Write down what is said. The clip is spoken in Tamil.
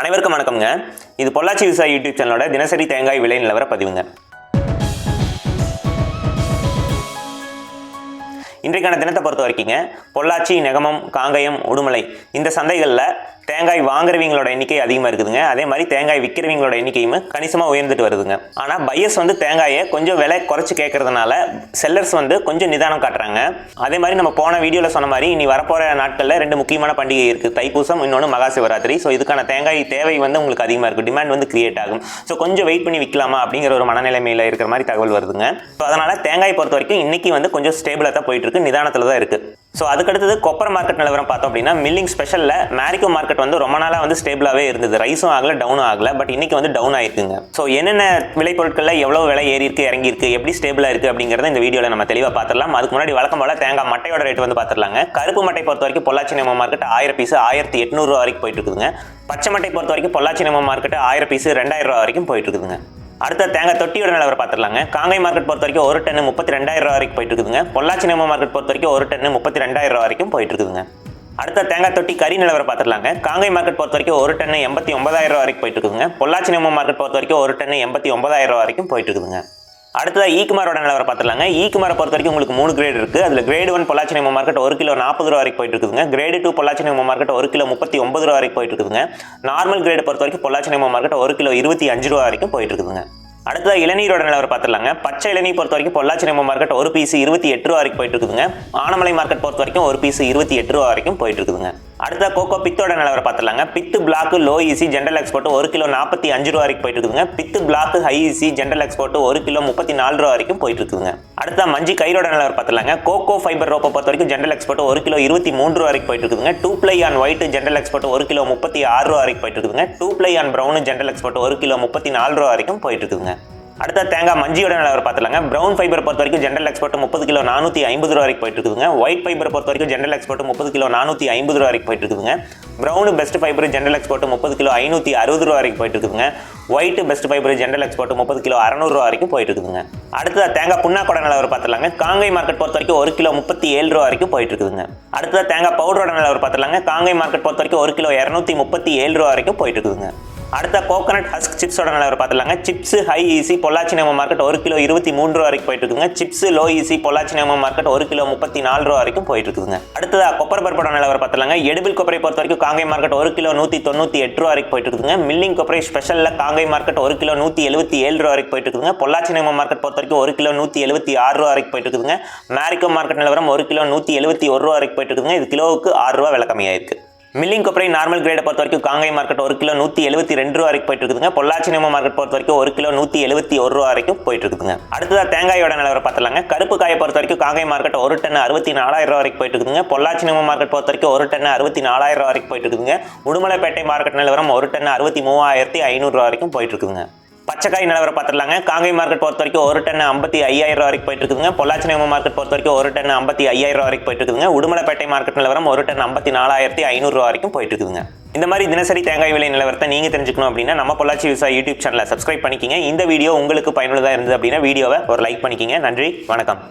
அனைவருக்கும் வணக்கம்ங்க. இது பொள்ளாச்சி விவசாய யூடியூப் சேனலோட தினசரி தேங்காய் விலை நிலவர பதிவுங்க. இன்றைக்கான தினத்தை பொறுத்த வரைக்குங்க பொள்ளாச்சி, நெகமம், காங்கயம், உடுமலை இந்த சந்தைகளில் தேங்காய் வாங்குறவங்களோட எண்ணிக்கை அதிகமாக இருக்குதுங்க. அதே மாதிரி தேங்காய் விற்கிறவங்களோட எண்ணிக்கையும் கணிசமாக உயர்ந்துட்டு வருதுங்க. ஆனால் பையர்ஸ் தேங்காயை கொஞ்சம் விலை குறைச்சி கேட்கறதுனால செல்லர்ஸ் கொஞ்சம் நிதானம் காட்டுறாங்க. அதே மாதிரி நம்ம போன வீடியோவில் சொன்ன மாதிரி இனி வரப்போகிற நாட்களில் 2 முக்கியமான பண்டிகை இருக்குது, தைப்பூசம், இன்னொன்று மகா சிவராத்திரி. ஸோ இதுக்கான தேங்காய் தேவை உங்களுக்கு அதிகமாக இருக்குது, டிமாண்ட் கிரியேட் ஆகும். ஸோ கொஞ்சம் வெயிட் பண்ணி விற்கலாமா அப்படிங்கிற ஒரு மனநிலைமையில் இருக்கிற மாதிரி தகவல் வருதுங்க. ஸோ அதனால் தேங்காய் பொறுத்த வரைக்கும் இன்றைக்கி கொஞ்சம் ஸ்டேபிளாக தான் போயிட்டு இருக்கு, நிதானத்தில் தான் இருக்குது. ஸோ அதுக்கடுத்தது கொப்பர் மார்க்கெட் நிலவரம் பார்த்தோம் அப்படின்னா மில்லிங் ஸ்பெஷலில் மேரிகோ மார்க்கெட் ரொம்ப நாளாக ஸ்டேபிளாகவே இருந்தது. ரைஸும் ஆகலை, டவுனும் ஆகலை. பட் இன்னைக்கு டவுன் ஆயிருக்குங்க. ஸோ என்னென்ன விளைபொருட்களில் எவ்வளோ விலை ஏறி இருக்கு, இறங்கி இருக்கு, எப்படி ஸ்டேபிளாக இருக்குது அப்படிங்கிறத இந்த வீடியோவில் நம்ம தெளிவாக பார்த்துடலாம். அதுக்கு முன்னாடி வழக்கம் போல தேங்காய் மட்டையோட ரேட் பார்த்துடலாங்க. கருப்பு மட்டை பொறுத்த வரைக்கும் பொள்ளாச்சி நெமோ மார்க்கெட் 1000 பீஸ் 1800 ரூபா வரைக்கும் போயிட்டு இருக்குதுங்க. பச்சை மட்டை பொறுத்த வரைக்கும் பொள்ளாச்சி நெமோ மார்க்கெட் 1000 பீஸ் 2000 ரூபா வரைக்கும் போயிட்டு இருக்குதுங்க. அடுத்த தேங்காய் தொட்டியோட நிலவரம் பார்த்துடலாங்க. காங்கை மார்க்கெட் பொறுத்த வரைக்கும் ஒரு டன் 32,000 ரூபா வரைக்கும் போயிட்டு இருக்குதுங்க. பொள்ளாச்சி நெமோ மார்க்கெட் பொறுத்த வரைக்கும் ஒரு டன் 32,000 ரூபா வரைக்கும் போயிட்டு இருக்குதுங்க. அடுத்த தேங்காய் தொட்டி கறி நிலவரம் பார்த்துடலாங்க. காங்கை மார்க்கெட் பொறுத்த வரைக்கும் ஒரு டன் 89,000 ரூபா வரைக்கும் போயிட்டு இருக்குதுங்க. பொள்ளாச்சி நெமோ மார்க்கெட் பொறுத்த வரைக்கும் ஒரு டன் 89,000 ரூபா வரைக்கும் போயிட்டு இருக்குதுங்க. அடுத்ததாக ஈக்குமாரோட நிலவரம் பார்த்துடலாங்க. ஈக்குமாரை பொறுத்த வரைக்கும் உங்களுக்கு 3 கிரேட் இருக்குது. அதில் கிரேட் 1 பொள்ளாச்சி நெமோ மார்க்கெட் 1 கிலோ 40 ரூபா வரைக்கும் போயிட்டு இருக்குதுங்க. கிரேட் 2 பொள்ளாச்சி நெமோ மார்க்கெட் 1 கிலோ 39 ரூபா வரைக்கும் போயிட்டு இருக்குதுங்க. நார்மல் கிரேட் பொறுத்த வரைக்கும் பொள்ளாச்சி நெமோ மார்க்கெட் 1 கிலோ 25 ரூபா வரைக்கும் போயிட்டு இருக்குதுங்க. அடுத்த இளநீரோட நிலவரம் பார்த்துடலாங்க. பச்சை இளநீர் பொறுத்த வரைக்கும் பொள்ளாச்சி நெமோ மார்க்கெட் ஒரு பீஸ் 28 ரூபா வரைக்கும் போயிட்டு இருக்குதுங்க. ஆனமலை மார்க்கெட் பொறுத்த வரைக்கும் ஒரு பீஸ் 28 ரூபா வரைக்கும் போயிட்டு இருக்குதுங்க. அடுத்த கோகோ பித்தோட நிலவரம் பார்த்துடலாங்க. பித்து black low EC general export 1 kilo 45 ரூபா வரைக்கும் போயிட்டு இருக்குதுங்க. பித்து black high EC general export 1 kilo 34 ரூபா வரைக்கும் போயிட்டு இருக்குதுங்க. அடுத்த மஞ்சி கயிறோட நிலவரம் பார்த்துடலாங்க. கோகோ ஃபைபர் ரோப்பை பொறுத்த வரைக்கும் ஜென்ரல் எக்ஸ்போர்ட் 1 கிலோ 23 ரூபா வரைக்கும் போயிட்டு இருக்குதுங்க. 2 ply on white general export 1 kilo 36 ரூபா வரைக்கும் போயிட்டு இருக்குதுங்க. 2 ply on brown general export 1 kilo 34 ரூபா வரைக்கும் போயிட்டு இருக்குதுங்க. அடுத்த தேங்காய் மஞ்சியோட நிலவரம் பார்த்துலாங்க. பிரவுன் ஃபைபர் பொறுத்த வரைக்கும் ஜென்ரல் எக்ஸ்போர்ட் 30 கிலோ 450 ரூபா வரைக்கும் போயிட்டு இருக்குதுங்க. ஒயிட் ஃபைபர் பொறுத்த வரைக்கும் ஜென்ரல் எக்ஸ்போர்ட் 30 கிலோ 450 ரூபா வரைக்கும் போயிட்டு இருக்குதுங்க. Brown best fibre general export 30 kilo 560 ரூபா வரைக்கும் போயிட்டு இருக்குதுங்க. White best fibre general export 30 kilo 600 ரூபா வரைக்கும் போயிட்டு இருக்குதுங்க. அடுத்த தேங்காய் புண்ணாக்கோட நிலவரம் பார்த்துலாங்க. காங்கை மார்க்கெட் பொறுத்த வரைக்கும் 1 கிலோ 37 ரூபா வரைக்கும் போயிட்டு இருக்குதுங்க. அடுத்த தேங்காய் பவுடரோட நிலவரம் பார்த்துலாங்க. காங்கை மார்க்கெட் பொறுத்த வரைக்கும் 1 கிலோ 237 ரூபா வரைக்கும் போயிட்டு இருக்குதுங்க. அடுத்த கோகனட் ஹஸ்க் சிப்ஸோட நிலவரம் பார்த்துலாங்க. சிப்ஸ் ஹை ஈசி பொள்ளாச்சி நெமோ மார்க்கெட் 1 கிலோ 23 ரூபா வரைக்கும் போயிட்டு இருக்குங்க. சிப்ஸ் லோ ஈசி பொள்ளாச்சி நெமோ மார்க்கெட் 1 கிலோ 34 ரூபா வரைக்கும் போயிட்டு இருக்குதுங்க. அடுத்ததா கொப்பரை பருப்போட நிலவரம் பார்த்துலாங்க. எடிபிள் கொப்பரை பொறுத்த வரைக்கும் காங்கை மார்க்கெட் 1 கிலோ 198 ரூபா வரைக்கும் போயிட்டு இருக்குதுங்க. மில்லிங் கொப்பரை ஸ்பெஷலில் காங்கை மார்க்கெட் 1 கிலோ 177 ரூபா வரைக்கும் போயிட்டு இருக்குதுங்க. பொள்ளாச்சி நெமோ மார்க்கெட் பொறுத்த வரைக்கும் 1 கிலோ 176 ரூபா வரைக்கும் போயிட்டு இருக்குதுங்க. மேரிகோ மார்க்கெட் நிலவரம் 1 கிலோ 171 ரூபா வரைக்கும் போயிட்டு இருக்குதுங்க. இது கிலோவுக்கு 6 ரூபா விலை கம்மியாயிருக்கு. மில்லிங் கொப்பரை நார்மல் கிரேடை பொறுத்த வரைக்கும் காங்கை மார்க்கெட் 1 கிலோ 172 ரூபா வரைக்கும் போயிட்டு இருக்குதுங்க. பொள்ளாச்சி நெமோ மார்க்கெட் பொறுத்த வரைக்கும் 1 கிலோ 171 ரூபா வரைக்கும் போயிட்டு இருக்குதுங்க. அடுத்ததா தேங்காயோட நிலவரம் பார்த்துலாங்க. கருப்பு காயை பொறுத்த வரைக்கும் காங்கை மார்க்கெட் 1 டன் 64,000 ரூபா வரைக்கும் போயிட்டு இருக்குதுங்க. பொள்ளாச்சி நெமோ மார்க்கெட் பொறுத்த வரைக்கும் 1 டன் 64,000 ரூபா வரைக்கும் போயிட்டு இருக்குதுங்க. உடுமலைப்பேட்டை மார்க்கெட் நிலவரம் 1 டன் 63,500 ரூபா வரைக்கும் போயிட்டு இருக்குதுங்க. பச்சைக்காய் நிலவரம் பார்த்துடலாங்க. காங்கை மார்க்கெட் பொறுத்த வரைக்கும் 1 டன் 55,000 ரூபா வரைக்கும் போயிட்டு இருக்குதுங்க. பொள்ளாச்சி நெமோ மார்க்கெட் பொறுத்த வரைக்கும் 1 டன் 55,000 ரூபா வரைக்கும் போயிட்டு இருக்குதுங்க. உடுமலைப்பேட்டை மார்க்கெட் நிலவரம் 1 டன் 54,500 ரூபா வரைக்கும் போயிட்டு இருக்குதுங்க. இந்த மாதிரி தினசரி தேங்காய் விலை நிலவரத்தை நீங்க தெரிஞ்சுக்கணும் அப்படின்னா நம்ம பொள்ளாச்சி விவசாய யூடியூப் சேனலை சப்ஸ்கிரைப் பண்ணிக்கிங்க. இந்த வீடியோ உங்களுக்கு பயனுள்ளதாக இருந்தது அப்படின்னா வீடியோவை ஒரு லைக் பண்ணிக்கிங்க. நன்றி, வணக்கம்.